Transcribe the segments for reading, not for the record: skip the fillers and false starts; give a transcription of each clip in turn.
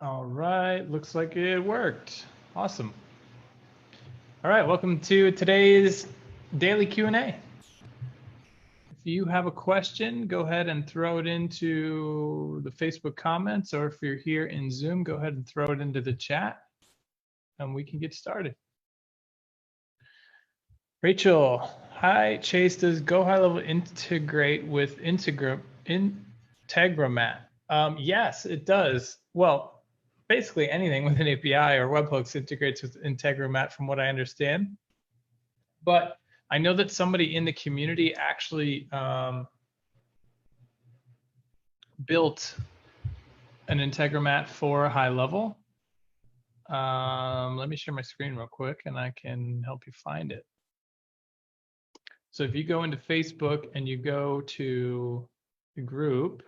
All right, looks like it worked. Awesome. All right, welcome to today's daily Q&A. If you have a question, go ahead and throw it into the Facebook comments, or if you're here in Zoom, go ahead and throw it into the chat, and we can get started. Rachel, hi, Chase, does Go High Level integrate with Integromat? Yes, it does. Well, basically anything with an API or webhooks integrates with Integromat from what I understand. But I know that somebody in the community actually built an Integromat for High Level. Let me share my screen real quick and I can help you find it. So if you go into Facebook and you go to the group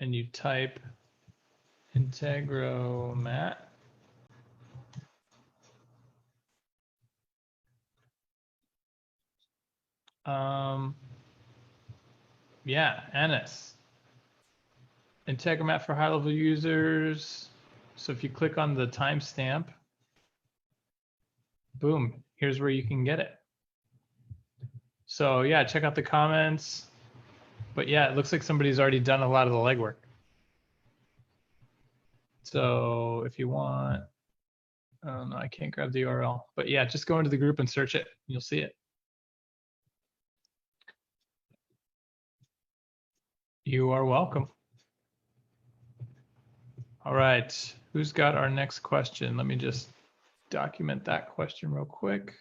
and you type Integromat, yeah, Anis. Integromat for high-level users. So if you click on the timestamp, boom, here's where you can get it. So yeah, check out the comments. But yeah, it looks like somebody's already done a lot of the legwork. So if you want, no, I can't grab the URL. But yeah, just go into the group and search it. You'll see it. You are welcome. All right, who's got our next question? Let me just document that question real quick.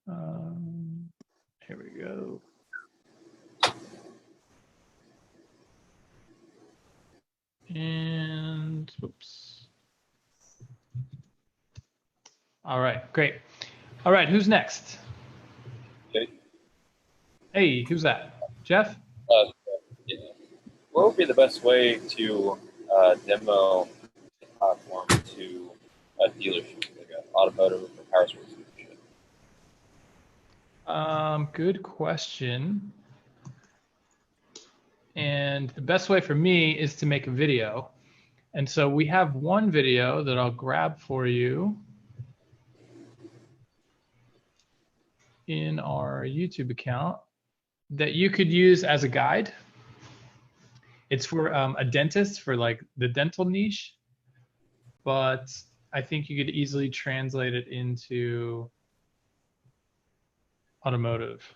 Here we go. And whoops. All right, great. All right, who's next? Okay. Hey, who's that? Jeff? Yeah. What would be the best way to demo a platform to a dealership, like an automotive or power sports dealership? Good question. And the best way for me is to make a video. And so we have one video that I'll grab for you in our YouTube account that you could use as a guide. It's for a dentist, for like the dental niche, but I think you could easily translate it into automotive.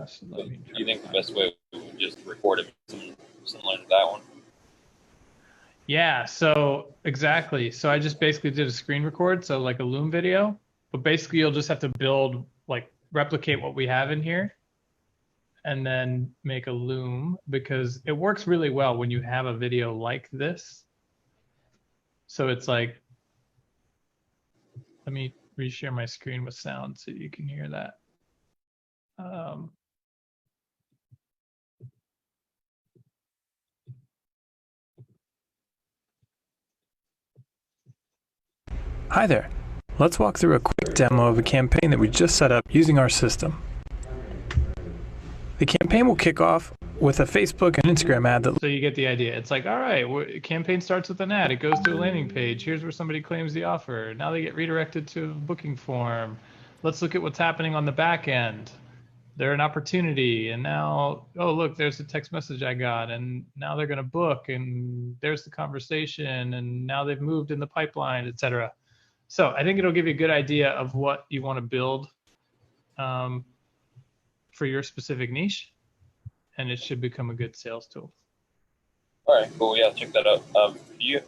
So do you think the best way would just record it similar to that one? Yeah, so exactly. So I just basically did a screen record, so like a Loom video, but basically you'll just have to build, like replicate what we have in here and then make a Loom, because it works really well when you have a video like this. So it's like, let me reshare my screen with sound so you can hear that. Hi there. Let's walk through a quick demo of a campaign that we just set up using our system. The campaign will kick off with a Facebook and Instagram ad. So you get the idea. It's like, all right, campaign starts with an ad. It goes to a landing page. Here's where somebody claims the offer. Now they get redirected to a booking form. Let's look at what's happening on the back end. They're an opportunity, and now, oh, look, there's a text message I got, and now they're going to book, and there's the conversation, and now they've moved in the pipeline, etc. So I think it'll give you a good idea of what you want to build for your specific niche, and it should become a good sales tool. All right, cool. Yeah, check that out. Can you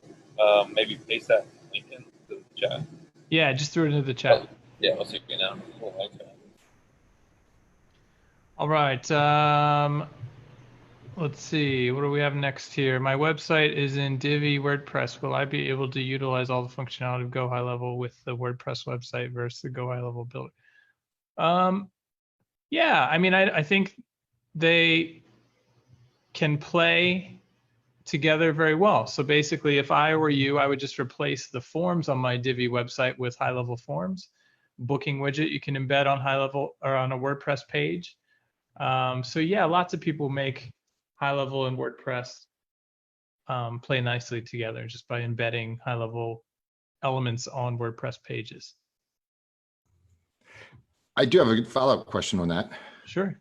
maybe paste that link into the chat? Yeah, just threw it into the chat. Oh, yeah, I'll see you now. Cool, thanks, man. All right. Let's see. What do we have next here? My website is in Divi WordPress. Will I be able to utilize all the functionality of Go High Level with the WordPress website versus the Go High Level builder? Yeah, I mean, I think they can play together very well. So basically, if I were you, I would just replace the forms on my Divi website with High Level forms. Booking widget you can embed on High Level or on a WordPress page. So yeah, lots of people make HighLevel and WordPress play nicely together just by embedding high-level elements on WordPress pages. I do have a follow-up question on that. Sure.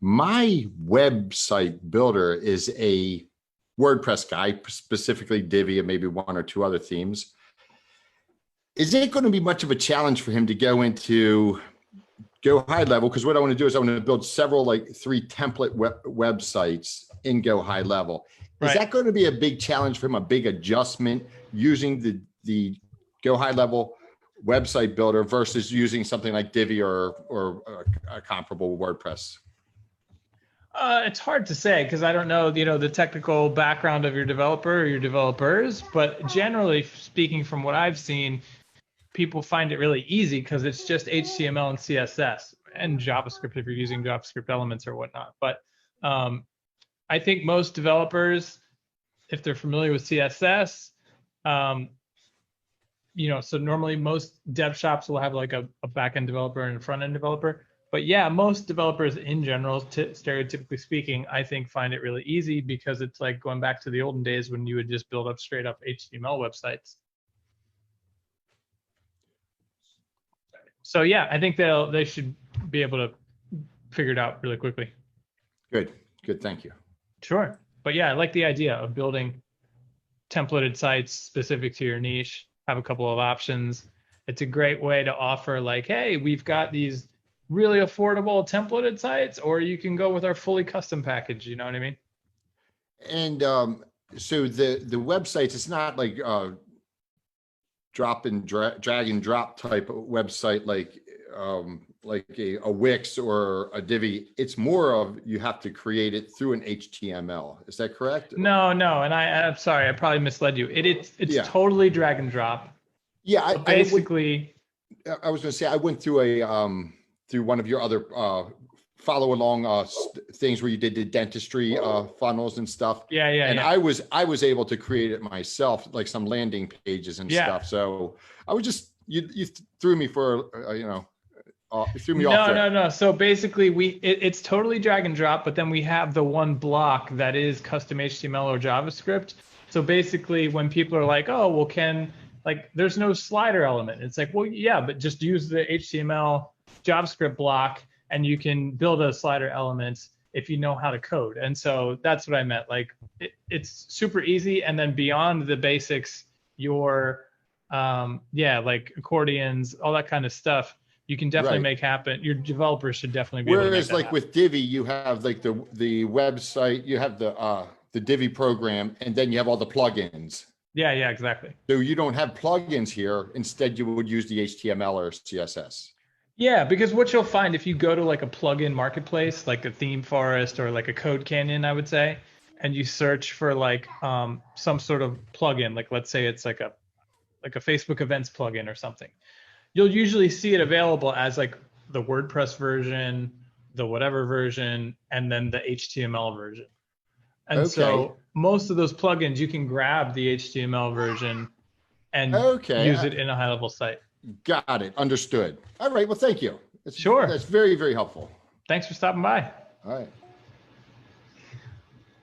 My website builder is a WordPress guy, specifically Divi and maybe one or two other themes. Is it going to be much of a challenge for him to go high level? Because what I want to do is I want to build several, like 3 template websites in Go High Level. Is that going to be a big challenge for him, a big adjustment using the Go High Level website builder versus using something like Divi or a comparable WordPress? It's hard to say because I don't know, the technical background of your developer or your developers, but generally speaking, from what I've seen, people find it really easy because it's just HTML and CSS and JavaScript if you're using JavaScript elements or whatnot. But I think most developers, if they're familiar with CSS, so normally most dev shops will have like a back-end developer and a front-end developer. But yeah, most developers in general, stereotypically speaking, I think find it really easy because it's like going back to the olden days when you would just build up straight up HTML websites. So yeah, I think they should be able to figure it out really quickly. Good, thank you. Sure. But yeah, I like the idea of building templated sites specific to your niche, have a couple of options. It's a great way to offer like, hey, we've got these really affordable templated sites, or you can go with our fully custom package. You know what I mean? And so the websites, it's not like drag and drop type of website like a Wix or a Divi. It's more of you have to create it through an HTML. Is that correct? No, and I'm sorry, I probably misled you. It's totally drag and drop. Yeah, so basically, I was going to say I went through through one of your other follow along things where you did the dentistry funnels and stuff. Yeah. I was able to create it myself, like some landing pages and stuff. So I was just you threw me for you threw me off there. No. So basically, it's totally drag and drop, but then we have the one block that is custom HTML or JavaScript. So basically, when people are like, oh, well, there's no slider element. It's like, well, yeah, but just use the HTML JavaScript block and you can build a slider element if you know how to code. And so that's what I meant. Like it's super easy. And then beyond the basics, your like accordions, all that kind of stuff, you can definitely make happen. Your developers should definitely be able to make that happen. With Divi, you have like the website, you have the Divi program, and then you have all the plugins. Yeah, exactly. So you don't have plugins here. Instead, you would use the HTML or CSS. Yeah, because what you'll find if you go to like a plugin marketplace, like a Theme Forest or like a Code Canyon, I would say, and you search for like some sort of plugin, like let's say it's like a Facebook events plugin or something, you'll usually see it available as like the WordPress version, the whatever version, and then the HTML version. And so most of those plugins, you can grab the HTML version and use it in a high-level site. Got it. Understood. All right. Well, thank you. Sure. That's very, very helpful. Thanks for stopping by.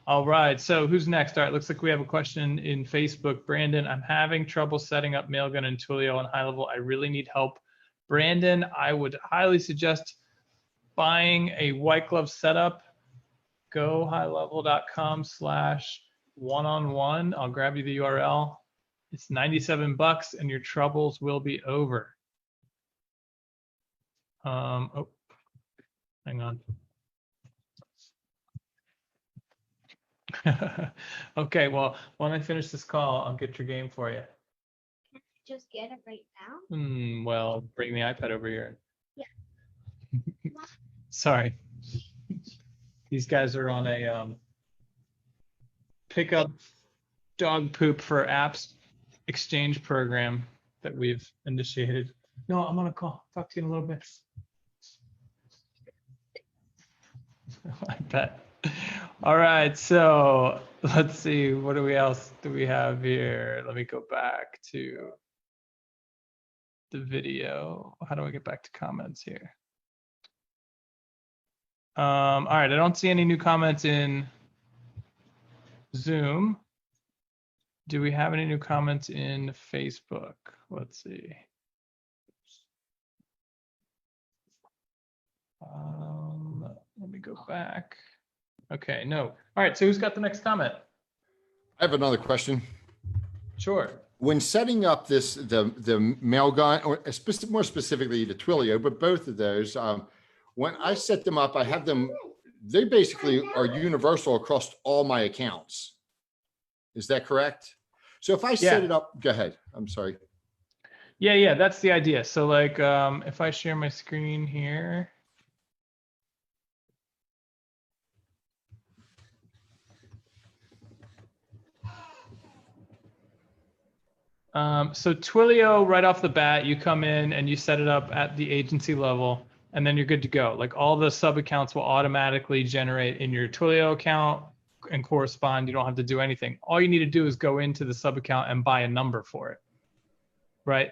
All right. So who's next? All right. Looks like we have a question in Facebook. Brandon, I'm having trouble setting up Mailgun and Twilio on HighLevel. I really need help. Brandon, I would highly suggest buying a white glove setup. Go highlevel.com/one-on-one. I'll grab you the URL. It's $97 and your troubles will be over. Oh, hang on. Okay, well, when I finish this call, I'll get your game for you. Can I just get it right now? Well, bring the iPad over here. Yeah. Sorry. These guys are on a pick up dog poop for apps exchange program that we've initiated. No, I'm on a call. Talk to you in a little bit. I bet. All right, so let's see. What else do we have here? Let me go back to the video. How do I get back to comments here? All right, I don't see any new comments in Zoom. Do we have any new comments in Facebook? Let's see. Let me go back. Okay, no. All right, so who's got the next comment? I have another question. Sure. When setting up the Mailgun, or more specifically the Twilio, but both of those, when I set them up, I have them, they basically are universal across all my accounts. Is that correct? So if I set it up, go ahead. I'm sorry. Yeah, that's the idea. So like, if I share my screen here. So Twilio, right off the bat, you come in and you set it up at the agency level, and then you're good to go. Like all the sub accounts will automatically generate in your Twilio account and correspond. You don't have to do anything. All you need to do is go into the sub account and buy a number for it, right?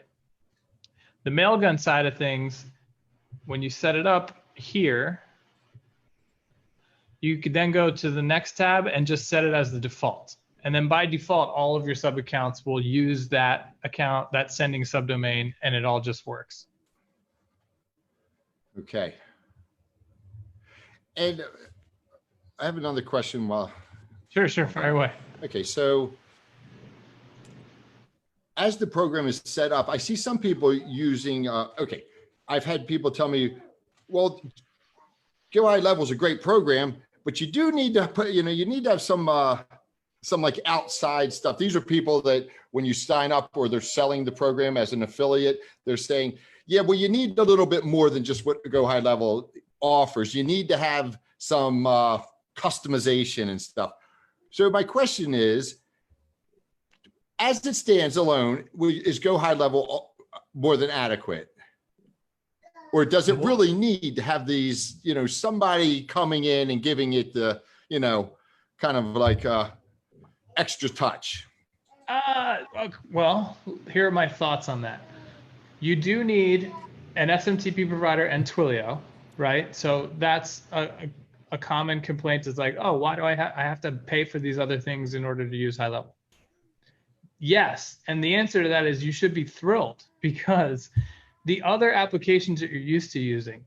The Mailgun side of things, when you set it up here, you could then go to the next tab and just set it as the default. And then by default, all of your sub accounts will use that account, that sending subdomain, and it all just works. Okay. And I have another question while. Sure, fire away. Okay, so as the program is set up, I see some people using, okay, I've had people tell me, well, Go High Level is a great program, but you do need to put, you need to have some like outside stuff. These are people that when you sign up or they're selling the program as an affiliate, they're saying, yeah, well, you need a little bit more than just what Go High Level offers. You need to have some customization and stuff. So my question is, as it stands alone, is Go High Level more than adequate? Or does it really need to have these, somebody coming in and giving it the, kind of like extra touch? Well, here are my thoughts on that. You do need an SMTP provider and Twilio, right? So that's a common complaint is like, oh, why do I have to pay for these other things in order to use High Level? Yes, and the answer to that is you should be thrilled, because the other applications that you're used to using,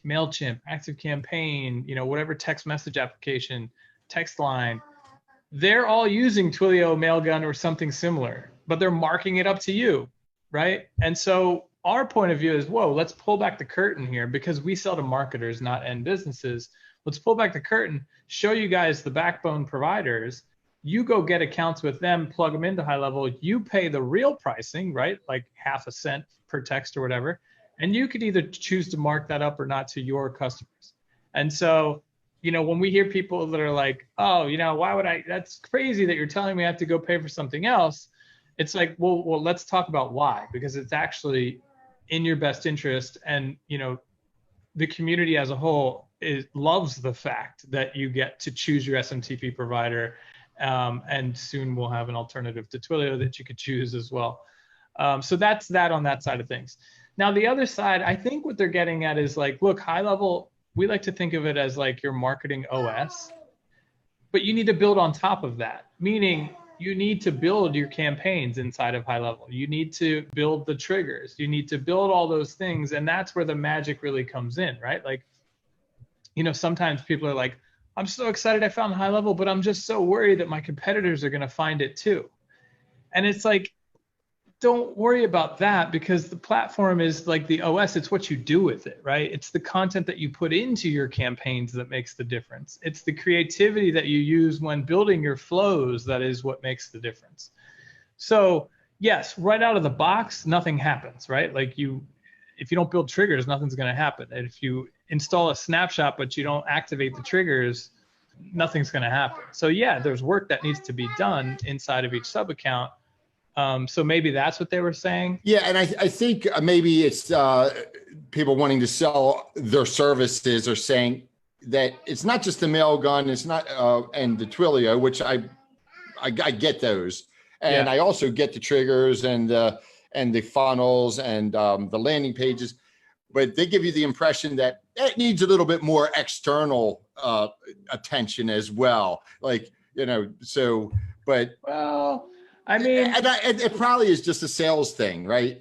MailChimp, ActiveCampaign, whatever text message application, text line, they're all using Twilio, Mailgun, or something similar, but they're marking it up to you, right? And so our point of view is, whoa, let's pull back the curtain here, because we sell to marketers, not end businesses. Let's pull back the curtain, show you guys the backbone providers. You go get accounts with them, plug them into High Level. You pay the real pricing, right? Like half a cent per text or whatever. And you could either choose to mark that up or not to your customers. And so, when we hear people that are like, oh, why would that's crazy that you're telling me I have to go pay for something else. It's like, well, let's talk about why, because it's actually in your best interest. And, the community as a whole loves the fact that you get to choose your SMTP provider. And soon we'll have an alternative to Twilio that you could choose as well. So that's that on that side of things. Now, the other side, I think what they're getting at is like, look, High Level, we like to think of it as like your marketing OS, but you need to build on top of that, meaning you need to build your campaigns inside of High Level. You need to build the triggers. You need to build all those things. And that's where the magic really comes in, right? Like, sometimes people are like, I'm so excited I found High Level, but I'm just so worried that my competitors are going to find it too. And it's like, don't worry about that, because the platform is like the OS. It's what you do with it, right? It's the content that you put into your campaigns that makes the difference. It's the creativity that you use when building your flows that is what makes the difference. So yes, right out of the box, nothing happens, right? Like if you don't build triggers, nothing's going to happen. And if you install a snapshot, but you don't activate the triggers, nothing's going to happen. So yeah, there's work that needs to be done inside of each sub account. So maybe that's what they were saying. Yeah, and I think maybe it's people wanting to sell their services are saying that it's not just the Mailgun, it's not and the Twilio, which I get those, and I also get the triggers and the funnels and the landing pages. but they give you the impression that it needs a little bit more external attention as well. Like, you know, so, but Well, I mean, it probably is just a sales thing, right?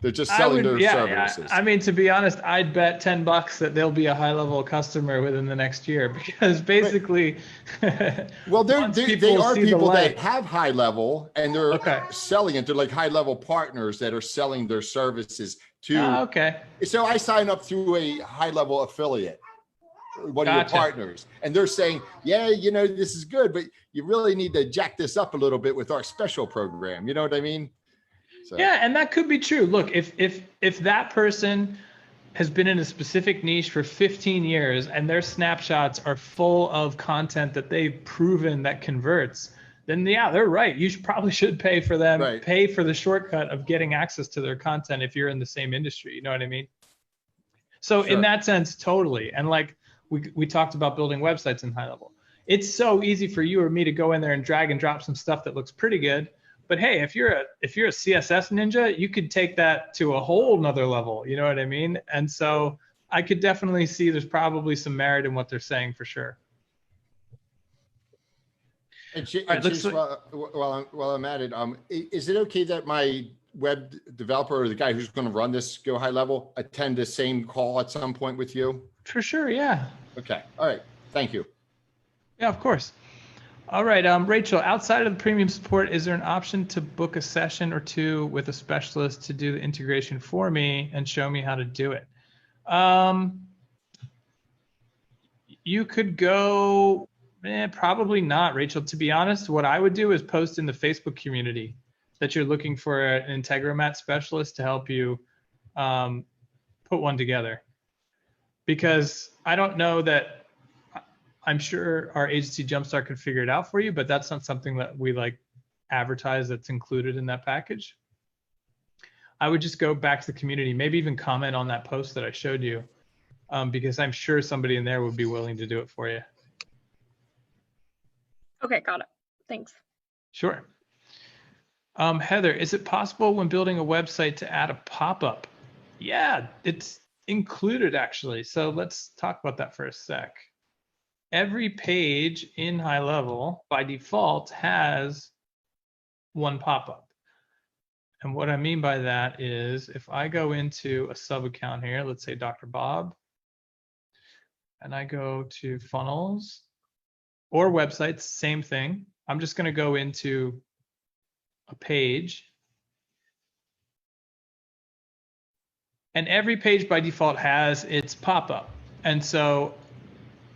They're just selling their services. I mean, to be honest, I'd bet $10 that they'll be a high-level customer within the next year, because basically, well, they are people that have high level and they're okay. selling it. They're like high level partners that are selling their services to. Okay. So I sign up through a high level affiliate, one of your partners, and they're saying, yeah, you know, this is good, but you really need to jack this up a little bit with our special program. You know what I mean? So. Yeah, and that could be true. Look, if that person has been in a specific niche for 15 years and their snapshots are full of content that they've proven that converts, then yeah, they're right. You probably should pay for them, pay for the shortcut of getting access to their content if you're in the same industry. You know what I mean? So in that sense, totally. And like we talked about building websites in high level. It's so easy for you or me to go in there and drag and drop some stuff that looks pretty good. But hey, if you're a CSS ninja, you could take that to a whole nother level. You know what I mean? And so I could definitely see there's probably some merit in what they're saying for sure. And Chase, while I'm at it, is it okay that my web developer or the guy who's going to run this Go High Level attend the same call at some point with you? For sure, yeah. Okay, all right, thank you. Yeah, of course. All right, Rachel, outside of the premium support, is there an option to book a session or two with a specialist to do the integration for me and show me how to do it? You could go, probably not, Rachel. To be honest, what I would do is post in the Facebook community that you're looking for an Integromat specialist to help you put one together. Because I don't know that, I'm sure our agency Jumpstart could figure it out for you, but that's not something that we like advertise that's included in that package. I would just go back to the community, maybe even comment on that post that I showed you, because I'm sure somebody in there would be willing to do it for you. Okay, got it. Thanks. Sure. Heather, is it possible when building a website to add a pop-up? Yeah, it's included actually. So let's talk about that for a sec. Every page in High Level by default has one pop-up. And what I mean by that is if I go into a sub account here, let's say Dr. Bob, and I go to funnels or websites, same thing. I'm just going to go into a page. And every page by default has its pop-up. And so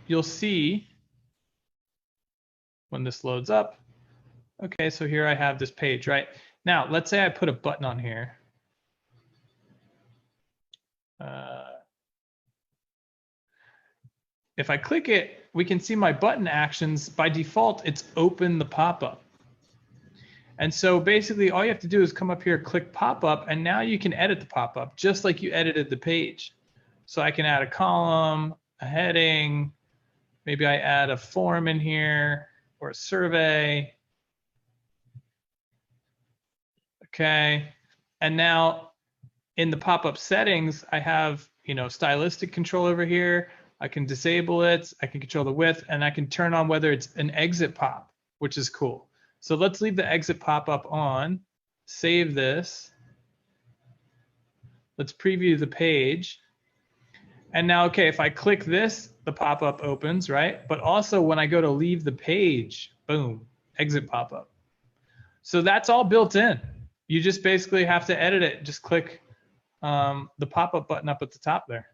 you'll see when this loads up, okay, so here I have this page, right? Now, let's say I put a button on here. If I click it, we can see my button actions. By default, it's open the pop-up. And so basically all you have to do is come up here, click pop-up, and now you can edit the pop-up just like you edited the page. So I can add a column, a heading, maybe I add a form in here or a survey. Okay, and now in the pop-up settings, I have, you know, stylistic control over here. I can disable it, I can control the width, and I can turn on whether it's an exit pop, which is cool. So let's leave the exit pop-up on, save this. Let's preview the page. And now, okay, if I click this, the pop-up opens, right? But also when I go to leave the page, boom, exit pop-up. So that's all built in. You just basically have to edit it. Just click the pop-up button up at the top there.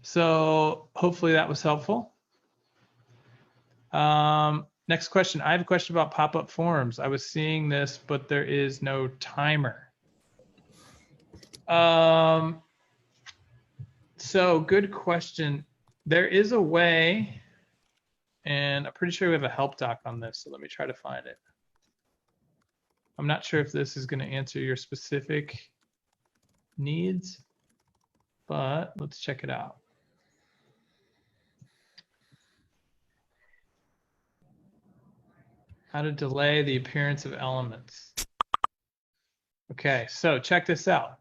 So hopefully that was helpful. Next question. I have a question about pop-up forms. I was seeing this, but there is no timer. So good question. There is a way, and I'm pretty sure we have a help doc on this, so let me try to find it. I'm not sure if this is going to answer your specific needs, but let's check it out. How to delay the appearance of elements. Okay, so check this out.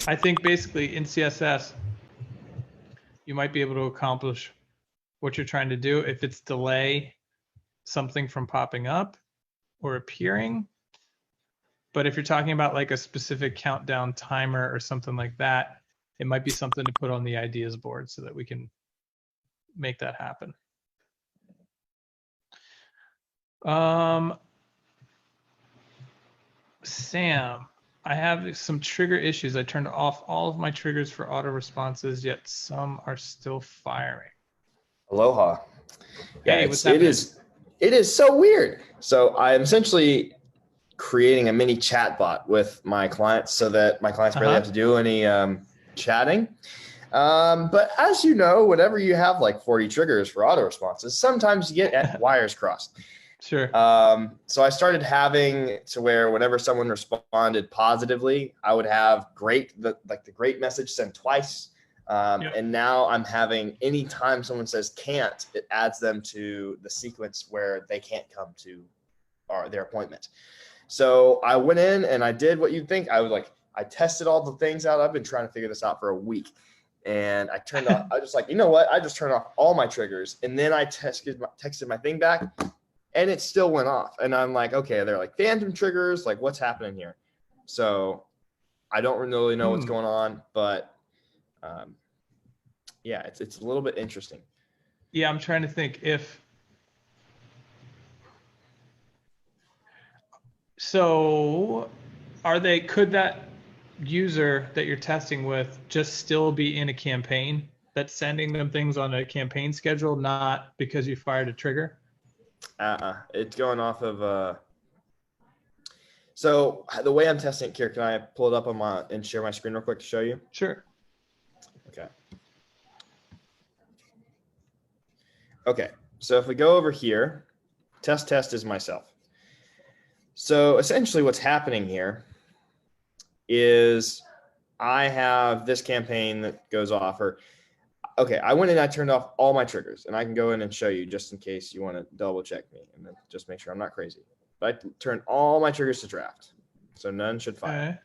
I think basically in CSS, you might be able to accomplish what you're trying to do if it's delay something from popping up or appearing. But if you're talking about like a specific countdown timer or something like that, it might be something to put on the ideas board so that we can make that happen. Sam, I have some trigger issues. I turned off all of my triggers for auto responses, yet some are still firing. Aloha. Yeah, Hey, what's it happening? is so weird. So I'm essentially creating a mini chat bot with my clients so that my clients barely have to do any chatting. But as you know, whenever you have like 40 triggers for auto responses, sometimes you get wires crossed. Sure. So I started having to where whenever someone responded positively, I would have the great message sent twice. And now I'm having anytime someone says can't, it adds them to the sequence where they can't come to their appointment. So I went in and I did what you'd think. I tested all the things out. I've been trying to figure this out for a week. And I turned off, I just like, you know what? I just turned off all my triggers. And then I texted my thing back and it still went off. And I'm like, okay, they're like phantom triggers. Like what's happening here? So I don't really know what's going on, but yeah, it's a little bit interesting. Yeah, I'm trying to think if. So could that user that you're testing with just still be in a campaign that's sending them things on a campaign schedule, not because you fired a trigger? It's going off of, so the way I'm testing it here, can I pull it up on and share my screen real quick to show you? Sure. Okay. Okay. So if we go over here, test is myself. So essentially what's happening here is I have this campaign that goes off okay, I went in, I turned off all my triggers and I can go in and show you just in case you want to double check me and then just make sure I'm not crazy. But I turned all my triggers to draft. So none should fire.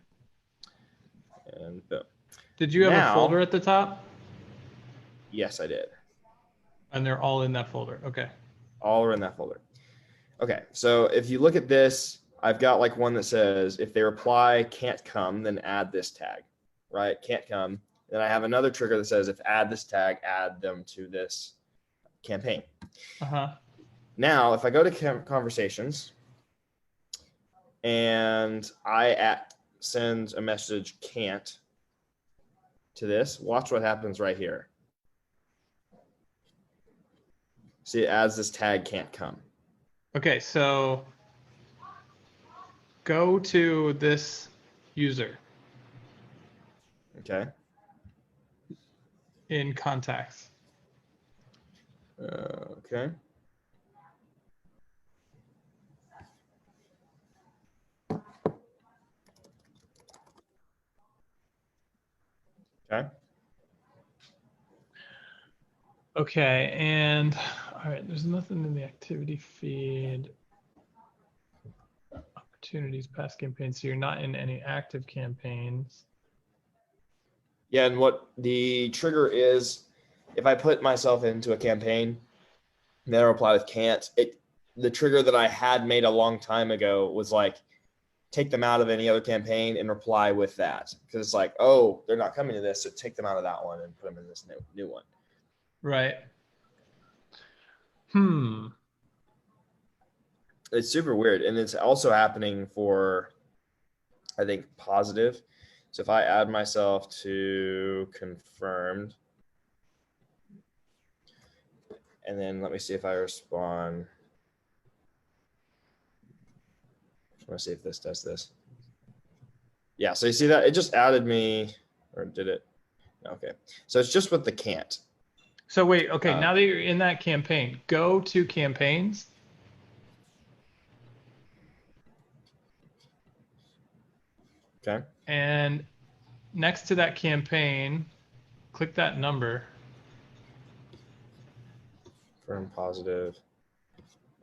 Okay. And boom. Did you have a folder at the top? Yes, I did. And they're all in that folder. Okay. All are in that folder. Okay. So if you look at this, I've got like one that says, if they reply can't come, then add this tag, right? Can't come. Then I have another trigger that says, if add this tag, add them to this campaign. Now, if I go to conversations and I send a message can't to this, watch what happens right here. See, it adds this tag can't come. Okay, so go to this user. Okay. In contacts. Okay. Okay. Okay, and all right, there's nothing in the activity feed. Opportunities, past campaigns, so you're not in any active campaigns. Yeah, and what the trigger is, if I put myself into a campaign, and then I reply with can't, the trigger that I had made a long time ago was like, take them out of any other campaign and reply with that. Because it's like, oh, they're not coming to this, so take them out of that one and put them in this new one. Right. It's super weird. And it's also happening for, I think, positive. So if I add myself to confirmed, and then let me see if I respond. I want to see if this does this. Yeah, so you see that? It just added me, or did it? Okay. So it's just with the can't. So wait, okay, now that you're in that campaign, go to campaigns. Okay. And next to that campaign, click that number. Confirm positive.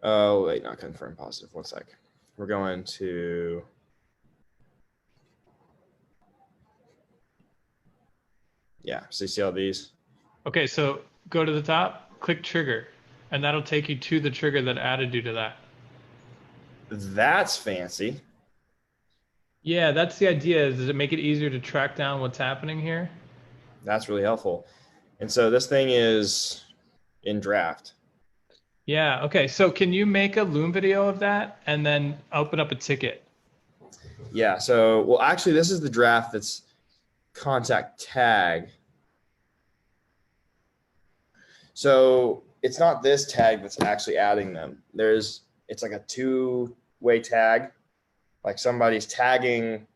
Oh, wait, not confirm positive. 1 sec. We're going to Yeah. So you see all these? Okay, so go to the top, click trigger, and that'll take you to the trigger that added you to that. That's fancy. Yeah, that's the idea. Is it make it easier to track down what's happening here? That's really helpful. And so this thing is in draft. Yeah, okay. So can you make a Loom video of that and then open up a ticket? Yeah. So, well, actually, this is the draft that's contact tag. So it's not this tag that's actually adding them. It's like a two-way tag. Like somebody's tagging.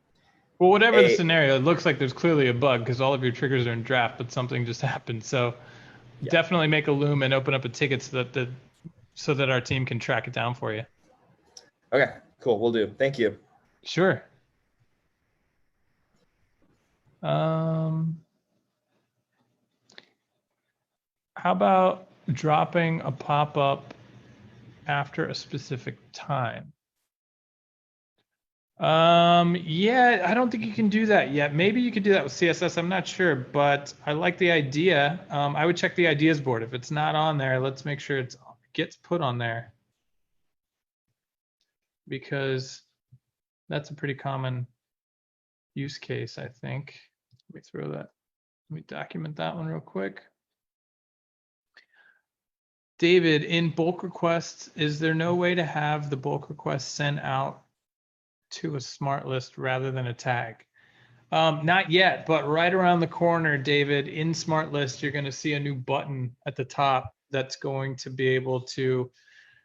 Well, whatever the scenario, it looks like there's clearly a bug because all of your triggers are in draft, but something just happened. So definitely make a Loom and open up a ticket so that our team can track it down for you. Okay, cool. We'll do. Thank you. Sure. How about dropping a pop-up after a specific time? Yeah, I don't think you can do that yet. Maybe you could do that with CSS. I'm not sure, but I like the idea. I would check the ideas board. If it's not on there, let's make sure it gets put on there, because that's a pretty common use case, I think. Let me document that one real quick. David, in bulk requests, is there no way to have the bulk request sent out to a smart list rather than a tag? Not yet, but right around the corner, David, in smart list, you're going to see a new button at the top that's going to be able to,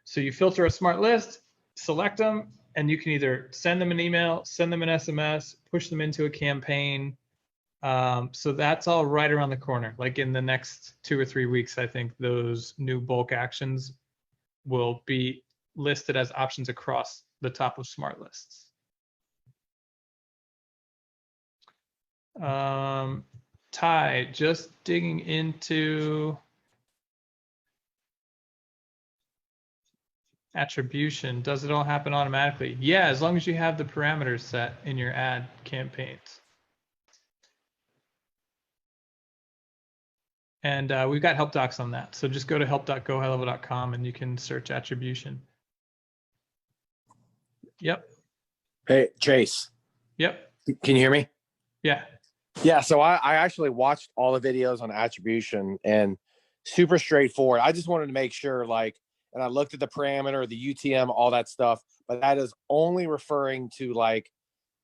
so you filter a smart list, select them, and you can either send them an email, send them an SMS, push them into a campaign. So that's all right around the corner. Like in the next 2 or 3 weeks, I think those new bulk actions will be listed as options across the top of smart lists. Ty, just digging into attribution. Does it all happen automatically? Yeah, as long as you have the parameters set in your ad campaigns. And we've got help docs on that. So just go to help.gohighlevel.com and you can search attribution. Yep. Hey, Chase. Yep. Can you hear me? Yeah. Yeah. So I actually watched all the videos on attribution and super straightforward. I just wanted to make sure, like, and I looked at the parameter, the UTM, all that stuff, but that is only referring to like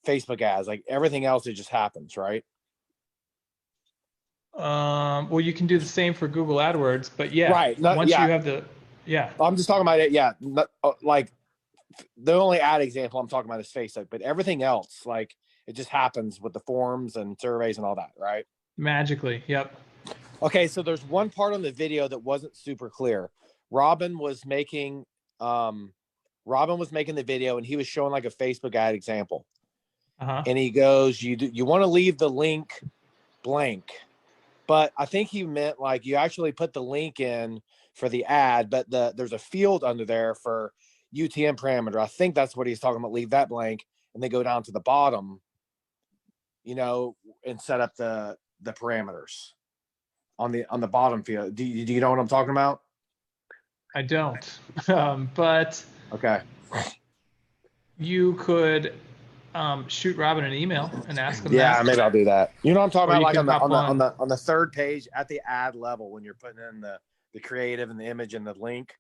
Facebook ads. Like everything else, it just happens, right? Well, you can do the same for Google AdWords, but yeah, right. Once you have the, I'm just talking about it. Yeah. Like the only ad example I'm talking about is Facebook, but everything else, like it just happens with the forms and surveys and all that, right? Magically. Yep. Okay. So there's one part on the video that wasn't super clear. Robin was making the video and he was showing like a Facebook ad example. And he goes, you want to leave the link blank. But I think he meant like you actually put the link in for the ad, but there's a field under there for UTM parameter. I think that's what he's talking about. Leave that blank and then go down to the bottom, and set up the parameters on the bottom field. Do you know what I'm talking about? I don't, but okay. You could shoot Robin an email and ask him. Yeah, maybe I'll do that. You know what I'm talking about, like on the third page at the ad level when you're putting in the creative and the image and the link.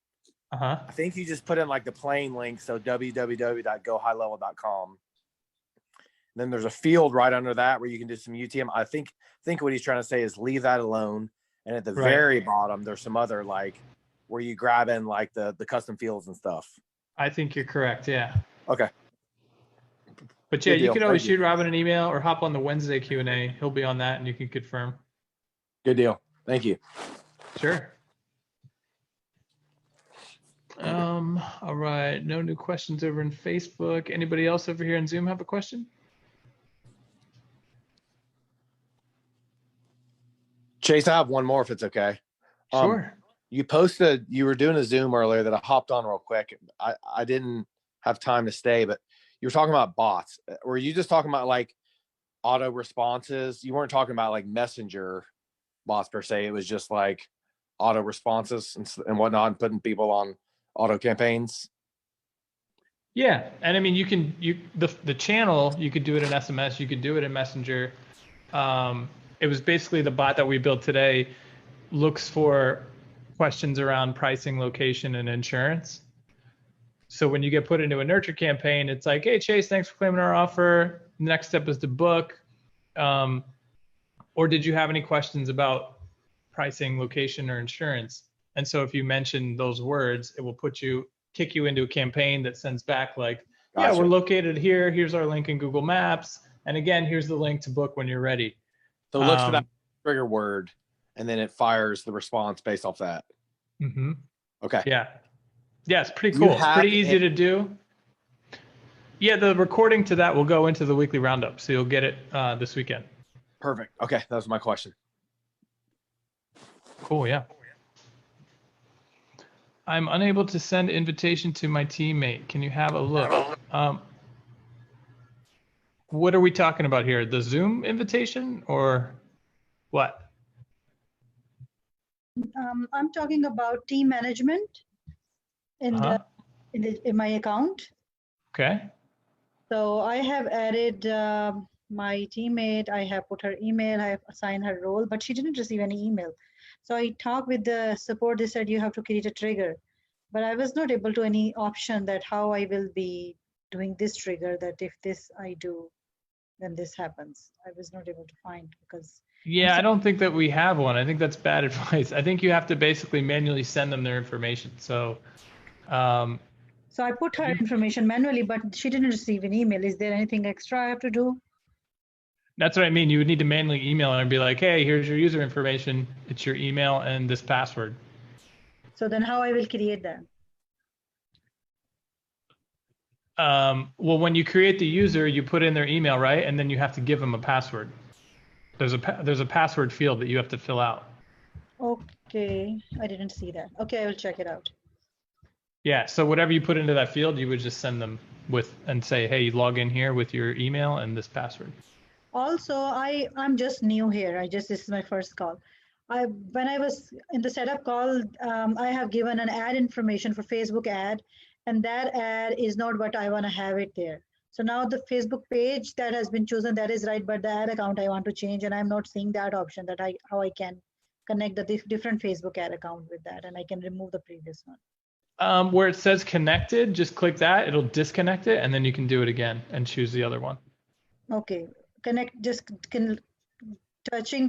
I think you just put in like the plain link, so www.gohighlevel.com. Then there's a field right under that where you can do some UTM. I think what he's trying to say is leave that alone. And at the very bottom, there's some other like where you grab in like the custom fields and stuff. I think you're correct. Yeah. Okay. But yeah, you could always shoot Robin an email or hop on the Wednesday Q&A. He'll be on that and you can confirm. Good deal. Thank you. Sure. All right. No new questions over in Facebook. Anybody else over here in Zoom have a question? Chase, I have one more if it's okay. Sure. You were doing a Zoom earlier that I hopped on real quick. I didn't have time to stay, but you were talking about bots. Were you just talking about like auto responses? You weren't talking about like Messenger bots per se. It was just like auto responses and whatnot, and putting people on auto campaigns. Yeah, and I mean, the channel, you could do it in SMS, you could do it in Messenger. It was basically the bot that we built today looks for questions around pricing, location, and insurance. So when you get put into a nurture campaign, it's like, hey, Chase, thanks for claiming our offer. Next step is to book. Or did you have any questions about pricing, location, or insurance? And so if you mention those words, it will kick you into a campaign that sends back like, Gotcha. Yeah, we're located here. Here's our link in Google Maps. And again, here's the link to book when you're ready. So it looks for that trigger word, and then it fires the response based off that. Mm-hmm. Okay. Yeah. Yeah, it's pretty cool. It's pretty easy to do. Yeah, the recording to that will go into the weekly roundup, so you'll get it this weekend. Perfect. Okay, that was my question. Cool, yeah. I'm unable to send invitation to my teammate. Can you have a look? What are we talking about here? The Zoom invitation or what? I'm talking about team management in my account. Okay. So I have added my teammate. I have put her email. I have assigned her role, but she didn't receive any email. So I talked with the support. They said you have to create a trigger, but I was not able to any option that how I will be doing this trigger, that if this I do, then this happens. I was not able to find because. Yeah, I don't think that we have one. I think that's bad advice. I think you have to basically manually send them their information. So I put her information manually, but she didn't receive an email. Is there anything extra I have to do? That's what I mean. You would need to manually email her and be like, hey, here's your user information. It's your email and this password. So then how I will create that? Well, when you create the user, you put in their email, right? And then you have to give them a password. There's a password field that you have to fill out. Okay, I didn't see that. Okay, I will check it out. Yeah, so whatever you put into that field, you would just send them with and say, hey, you log in here with your email and this password. Also, I'm just new here. This is my first call. When I was in the setup call, I have given an ad information for Facebook ad, and that ad is not what I want to have it there. So now the Facebook page that has been chosen, that is right, but the ad account I want to change, and I'm not seeing that option that how I can connect the different Facebook ad account with that, and I can remove the previous one. Where it says connected, just click that. It'll disconnect it, and then you can do it again and choose the other one. Okay, touching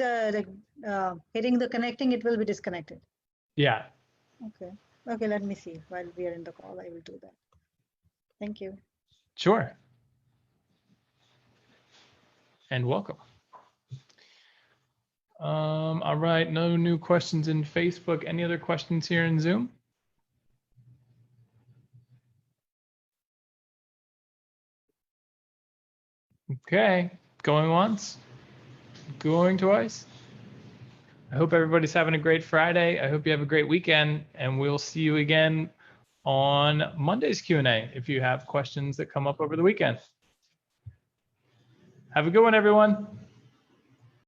hitting the connecting, it will be disconnected. Yeah. Okay, let me see. While we are in the call, I will do that. Thank you. Sure. And welcome. All right, no new questions in Facebook. Any other questions here in Zoom? Okay, going once, going twice. I hope everybody's having a great Friday. I hope you have a great weekend, and we'll see you again on Monday's Q&A if you have questions that come up over the weekend. Have a good one, everyone.